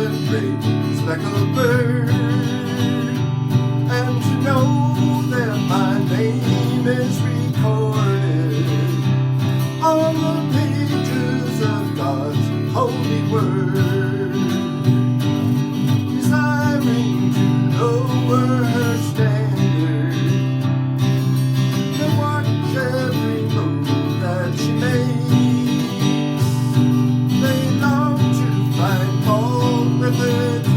a great speckled bird, and to know that my name is recorded on the pages of God's holy word, desiring to lower her standard and watch every move that she makes. They long to find fault with her